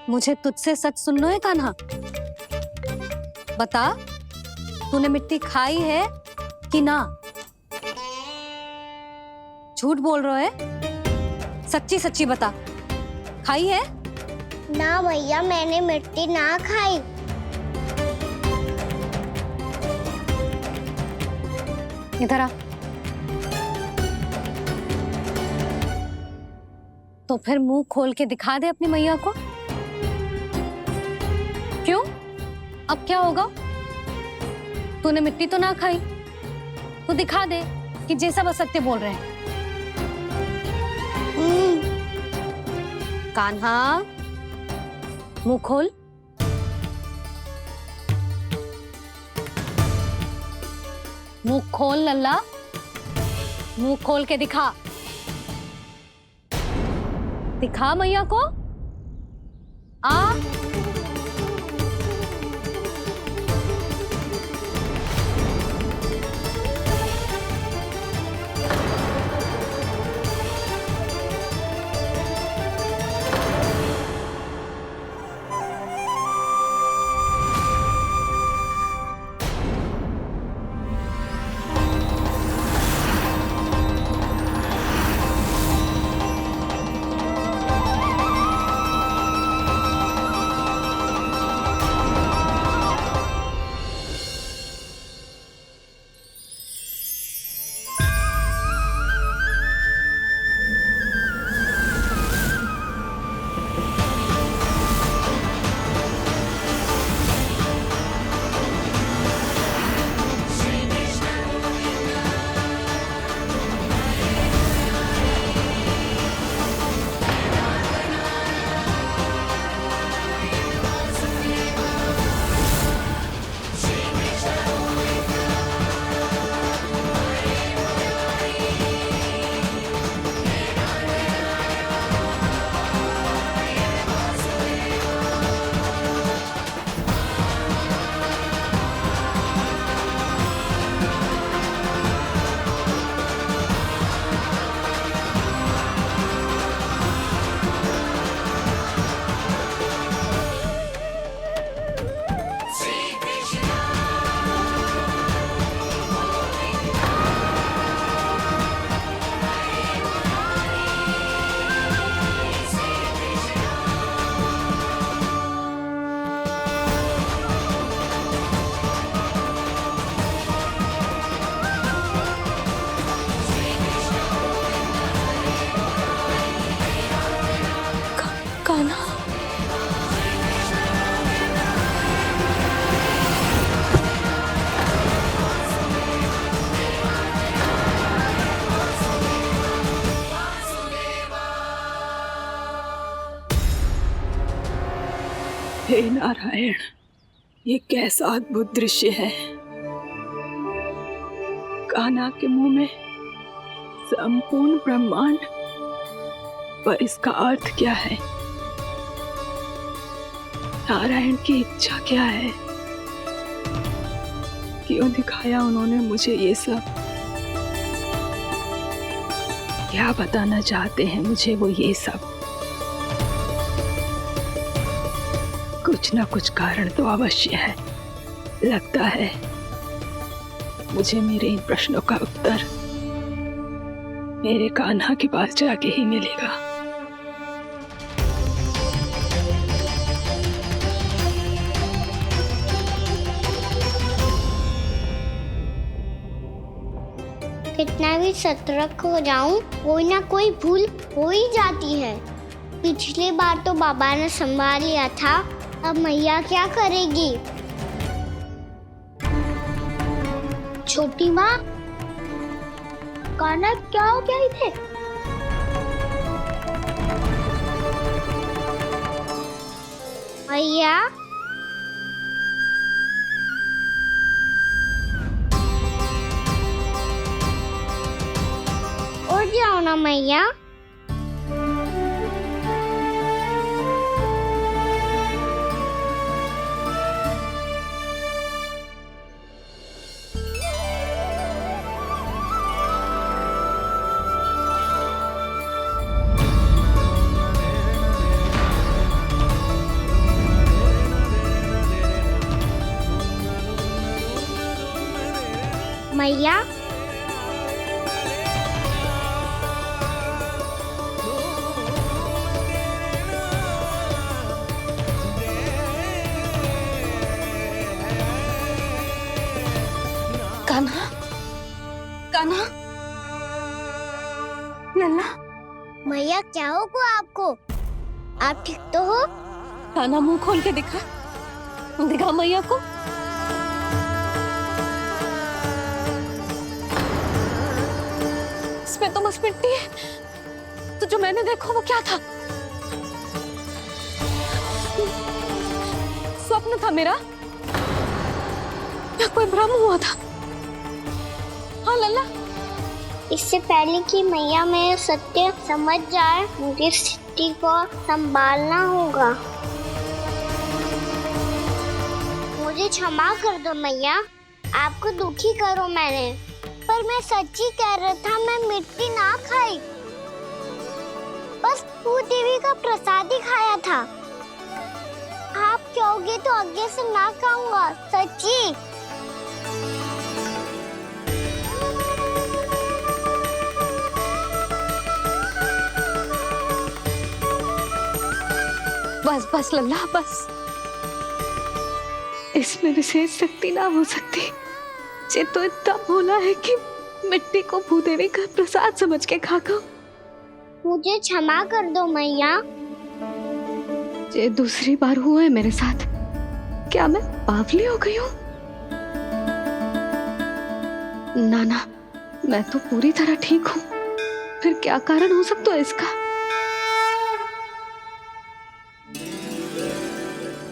मुझे तुझसे सच सुनना है कान्हा। बता, तूने मिट्टी खाई है कि ना? झूठ बोल रहा है, सच्ची सच्ची बता, खाई है? ना भैया, मैंने मिट्टी ना खाई। इधर आ। तो फिर मुंह खोल के दिखा दे अपनी मैया को। क्यों? अब क्या होगा? तूने मिट्टी तो ना खाई, तो दिखा दे कि जे सब असत्य बोल रहे हैं। कान्हा, मुंह खोल। मुंह खोल लल्ला, मुंह खोल के दिखा। दिखा मैया को। आ कान्हा, हे नारायण, ये कैसा अद्भुत दृश्य है। कान्हा के मुंह में संपूर्ण ब्रह्मांड, पर इसका अर्थ क्या है? नारायण की इच्छा क्या है? क्यों दिखाया उन्होंने मुझे ये सब? क्या बताना चाहते हैं मुझे वो ये सब? कुछ ना कुछ कारण तो अवश्य है। लगता है मुझे मेरे इन प्रश्नों का उत्तर मेरे कान्हा के पास जाके ही मिलेगा। कितना भी सतर्क हो जाऊं, कोई ना कोई भूल हो ही जाती है। पिछली बार तो बाबा ने संभाल लिया था, अब मैया क्या करेगी? छोटी माँ, कान्हा क्या हो गया इधर? मैया, उठ जाओ ना मैया। मैया, कान्हा, कान्हा, लल्ला। मैया क्या होगा आपको? आप ठीक तो हो? कान्हा मुंह खोल के दिखा, दिखा मैया को। इसमें तो बस मिट्टी है, तो जो मैंने देखा वो क्या था? स्वप्न था मेरा या कोई भ्रम हुआ था? हाँ लल्ला, इससे पहले कि मैया मेरे सत्य समझ जाए, मुझे स्थिति को संभालना होगा। मुझे क्षमा कर दो मैया, आपको दुखी करो मैंने, पर मैं सच्ची कह रहा था, मैं मिट्टी ना खाई, बस भूत देवी का प्रसाद ही खाया था। आप कहोगे तो आगे से ना खाऊंगा, सच्ची। बस बस लल्ला, बस। इसमें विशेष शक्ति ना हो सकती। ये तो इतना भोला है कि मिट्टी को भूदेवी का प्रसाद समझ के खागा। मुझे क्षमा कर दो मैया। ये दूसरी बार हुआ है मेरे साथ। क्या मैं बावली हो गई हूँ? ना ना, मैं तो पूरी तरह ठीक हूँ। फिर क्या कारण हो सकता है इसका?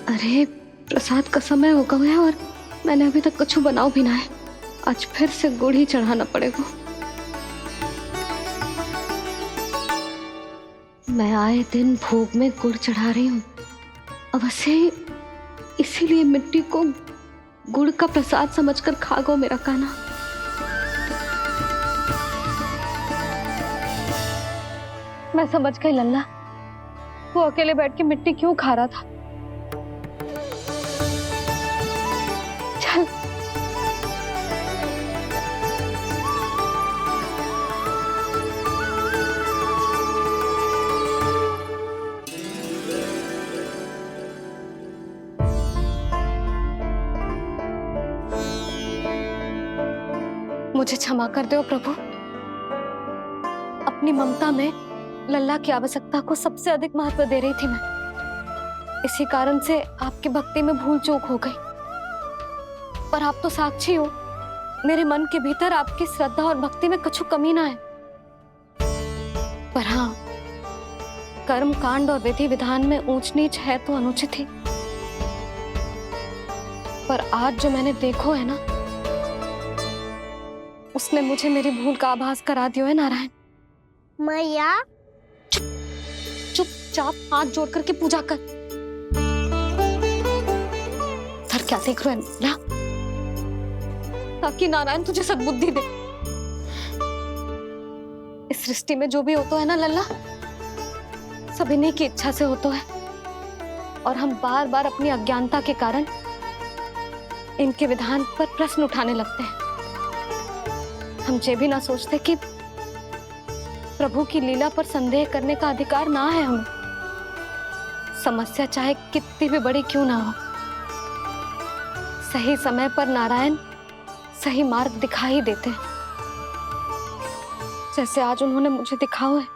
अरे प्रसाद का समय हो गया है और मैंने अभी तक कुछ बनाओ भी ना है। आज फिर से गुड़ ही चढ़ाना पड़ेगा। मैं आए दिन भोग में गुड़ चढ़ा रही हूँ, अवश्य इसीलिए मिट्टी को गुड़ का प्रसाद समझकर खा गो मेरा कान्हा। मैं समझ गई लल्ला, वो अकेले बैठ के मिट्टी क्यों खा रहा था। चल मुझे क्षमा कर दो प्रभु। अपनी ममता में लल्ला की आवश्यकता को सबसे अधिक महत्व दे रही थी मैं। इसी कारण से आपकी भक्ति में भूल चूक हो गई। पर आप तो साक्षी हो, मेरे मन के भीतर आपकी श्रद्धा और भक्ति में कुछ कमी ना है। पर हाँ, कर्म कांड और विधि विधान में ऊंच नीच है तो अनुचित ही। पर आज जो मैंने देखो है ना, उसने मुझे मेरी भूल का आभास करा दिया है नारायण। मैया, चुपचाप हाथ जोड़ करके पूजा कर। सर क्या देख रहे हैं ना? ताकि नारायण तुझे सद्बुद्धि दे। इस सृष्टि में जो भी होता है ना लल्ला, सब इन्हीं की इच्छा से होता है। और हम बार बार अपनी अज्ञानता के कारण इनके विधान पर प्रश्न उठाने लगते हैं। हम ये भी ना सोचते कि प्रभु की लीला पर संदेह करने का अधिकार ना है हमें। समस्या चाहे कितनी भी बड़ी क्यों ना हो, सही समय पर नारायण सही मार्ग दिखा ही देते हैं, जैसे आज उन्होंने मुझे दिखाओ है।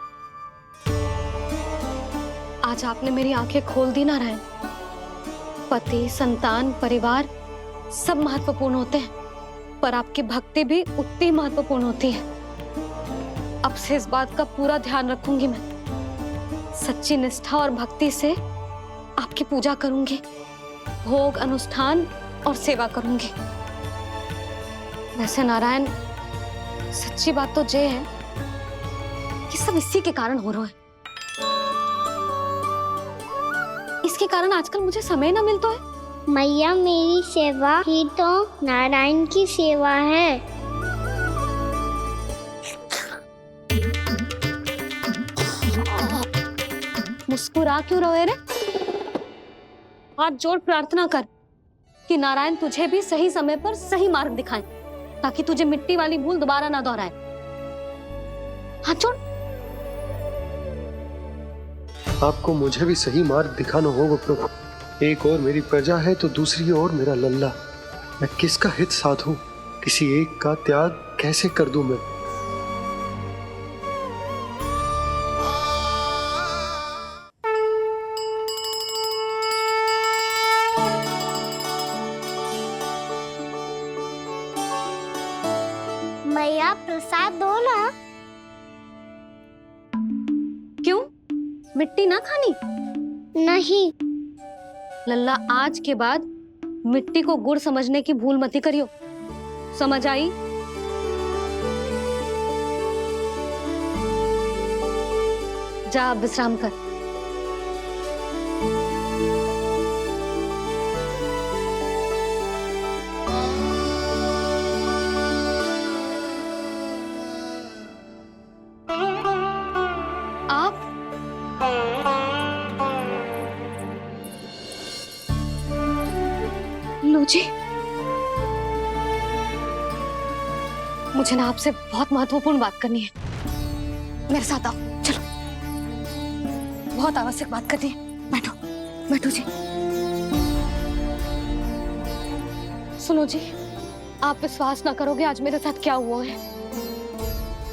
आज आपने मेरी आंखें खोल दी नारायण। पति, संतान, परिवार सब महत्वपूर्ण होते हैं, पर आपकी भक्ति भी उतनी महत्वपूर्ण होती है। अब से इस बात का पूरा ध्यान रखूंगी मैं। सच्ची निष्ठा और भक्ति से आपकी पूजा करूंगी, भोग, अनुष्ठान और सेवा करूंगी। वैसे नारायण, सच्ची बात तो ये है कि सब इसी के कारण हो रहा है। इसके कारण आजकल मुझे समय ना मिलता है। मैया, मेरी सेवा ही तो नारायण की सेवा है। मुस्कुरा क्यों रहे रे? हाथ जोड़ प्रार्थना कर कि नारायण तुझे भी सही समय पर सही मार्ग दिखाएं, ताकि तुझे मिट्टी वाली भूल दोबारा ना दोहराए। हाथ जोड़। आपको मुझे भी सही मार्ग दिखाना होगा प्रभु। एक और मेरी प्रजा है तो दूसरी ओर मेरा लल्ला। मैं किसका हित साधूं? किसी एक का त्याग कैसे कर दूं मैं? मैया, प्रसाद दो ना। क्यों? मिट्टी ना खानी? नहीं। लल्ला, आज के बाद मिट्टी को गुड़ समझने की भूल मत करियो। समझ आई? जा, विश्राम कर। आप लो जी, मुझे ना आपसे बहुत महत्वपूर्ण बात करनी है। मेरे साथ आओ, चलो। बहुत आवश्यक बात करनी है। बैठो, बैठो जी। सुनो जी, आप विश्वास ना करोगे आज मेरे साथ क्या हुआ है।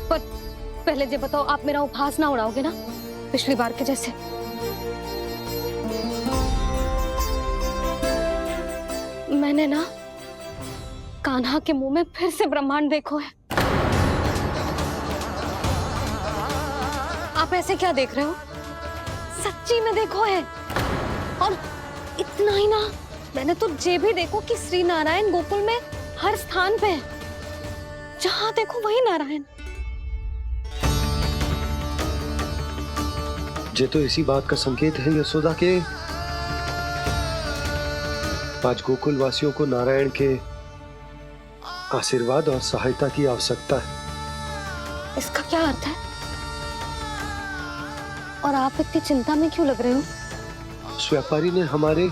पर पहले ये बताओ, आप मेरा उपहास ना उड़ाओगे ना, पिछली बार के जैसे? मैंने ना कान्हा के मुंह में फिर से ब्रह्मांड देखो है। आप ऐसे क्या देख रहे हो? सच्ची में देखो है। और इतना ही ना, मैंने तो ये भी देखो कि श्री नारायण गोकुल में हर स्थान पे है। जहां देखो वही नारायण। ये तो इसी बात का संकेत है यशोदा के आज गोकुल वासियों को नारायण के आशीर्वाद और सहायता की आवश्यकता है। इसका क्या अर्थ है? और आप इतनी चिंता में क्यों लग रहे हो? उस व्यापारी ने हमारे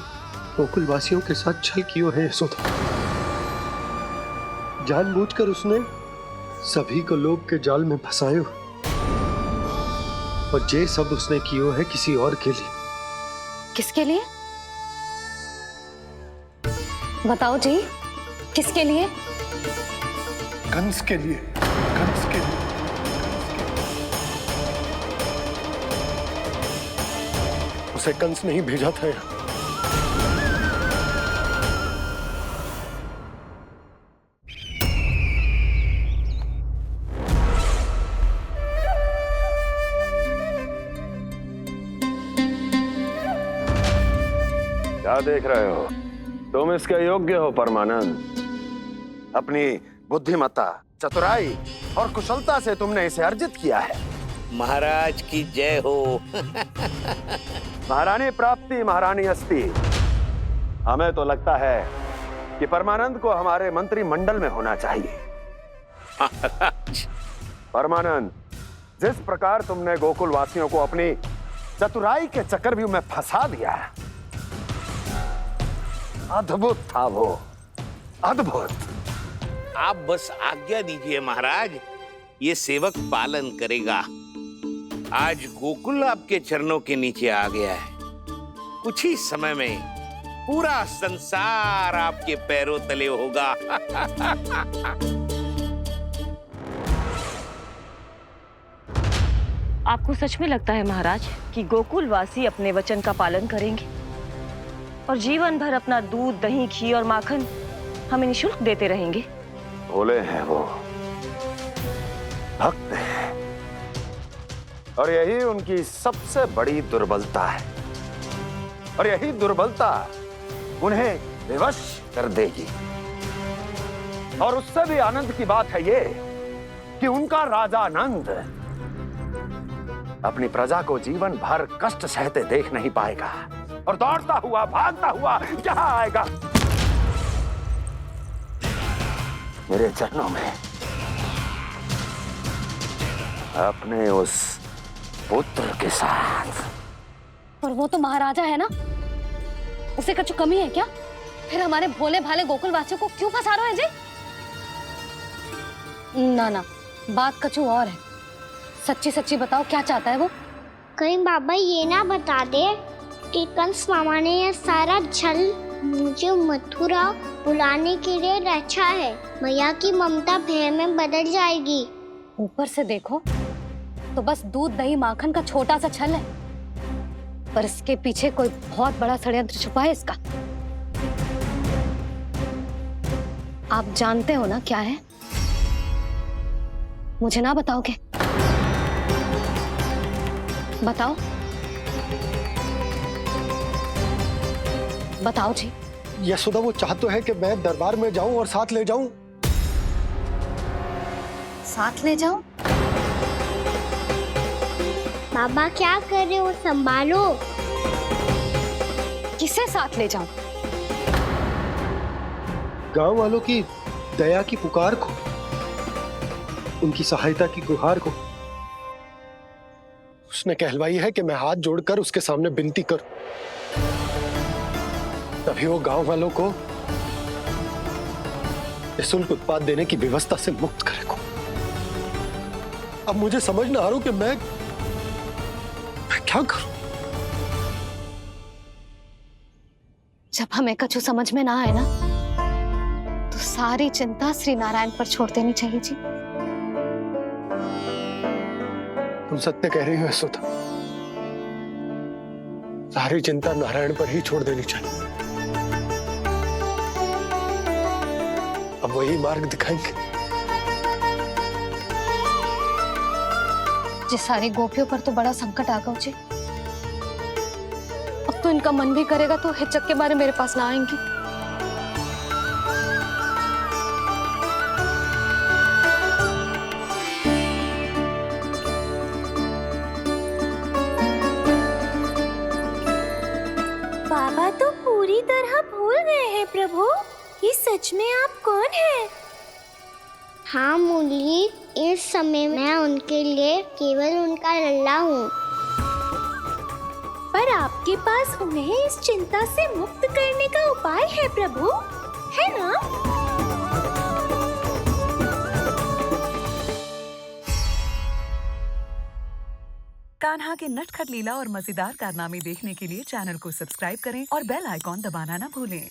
गोकुल वासियों के साथ छल किया है यशोदा। जानबूझकर उसने सभी को लोभ के जाल में फंसायो, और ये सब उसने कियो है किसी और के लिए। किसके लिए? बताओ जी, किसके लिए? कंस के लिए। कंस के लिए। उसे कंस नहीं भेजा था यहाँ। क्या देख रहे हो? तुम इसके योग्य हो परमानंद। अपनी बुद्धिमत्ता, चतुराई और कुशलता से तुमने इसे अर्जित किया है। महाराज की जय हो। महारानी प्राप्ति महारानी अस्ति। हमें तो लगता है कि परमानंद को हमारे मंत्रिमंडल में होना चाहिए। परमानंद, जिस प्रकार तुमने गोकुल वासियों को अपनी चतुराई के चक्रव्यूह में फंसा दिया है, अद्भुत था वो, अद्भुत। आप बस आज्ञा दीजिए महाराज, ये सेवक पालन करेगा। आज गोकुल आपके चरणों के नीचे आ गया है। कुछ ही समय में पूरा संसार आपके पैरों तले होगा। आपको सच में लगता है महाराज कि गोकुल वासी अपने वचन का पालन करेंगे? और जीवन भर अपना दूध, दही, घी और माखन हमें निःशुल्क देते रहेंगे। भोले हैं वो, भक्त हैं, और यही उनकी सबसे बड़ी दुर्बलता है, और यही दुर्बलता उन्हें विवश कर देगी। और उससे भी आनंद की बात है ये कि उनका राजा नंद अपनी प्रजा को जीवन भर कष्ट सहते देख नहीं पाएगा, और दौड़ता हुआ, भागता हुआ यहाँ आएगा मेरे चरणों में अपने उस पुत्र के साथ। और वो तो महाराजा है ना, उसे कुछ कमी है क्या? फिर हमारे भोले भाले गोकुल वासियों को क्यों फंसा रहे हैं जी? ना ना, बात कछु और है। सच्ची सच्ची बताओ, क्या चाहता है वो? कहीं बाबा ये ना बता दे कि कंस मामा ने यह सारा छल मुझे मथुरा बुलाने के लिए रचा है। मैया की ममता भय में बदल जाएगी। ऊपर से देखो तो बस दूध, दही, माखन का छोटा सा छल है, पर इसके पीछे कोई बहुत बड़ा षड्यंत्र छुपा है इसका। आप जानते हो ना क्या है? मुझे ना बताओगे? बताओ बताओ जी। यशोदा, वो चाह तो है कि मैं दरबार में जाऊं और साथ ले जाऊं। साथ ले जाऊं? बाबा क्या कर रहे हो, संभालो। किसे साथ ले जाऊं? गांव वालों की दया की पुकार को, उनकी सहायता की गुहार को। उसने कहलवाई है कि मैं हाथ जोड़कर उसके सामने विनती करूं, तभी वो गांव वालों को निःशुल्क उत्पाद देने की व्यवस्था से मुक्त करेगा। अब मुझे समझ ना आ रहा कि मैं क्या करूं। जब हमें कछु समझ में ना आए ना, तो सारी चिंता श्री नारायण पर छोड़ देनी चाहिए जी। तुम सत्य कह रही हो यशोदा, सारी चिंता नारायण पर ही छोड़ देनी चाहिए। अब वही मार्ग दिखाएंगे। जिस सारी गोपियों पर तो बड़ा संकट आ गया जी। अब तो इनका मन भी करेगा तो हिचक के बारे मेरे पास ना आएंगी। बाबा तो पूरी तरह भूल गए हैं प्रभु, ये सच में आप कौन हैं? हाँ मुरली, इस समय मैं उनके लिए केवल उनका लल्ला हूँ। पर आपके पास उन्हें इस चिंता से मुक्त करने का उपाय है प्रभु, है ना? कान्हा के नटखट लीला और मजेदार कारनामे देखने के लिए चैनल को सब्सक्राइब करें और बेल आइकॉन दबाना ना भूलें।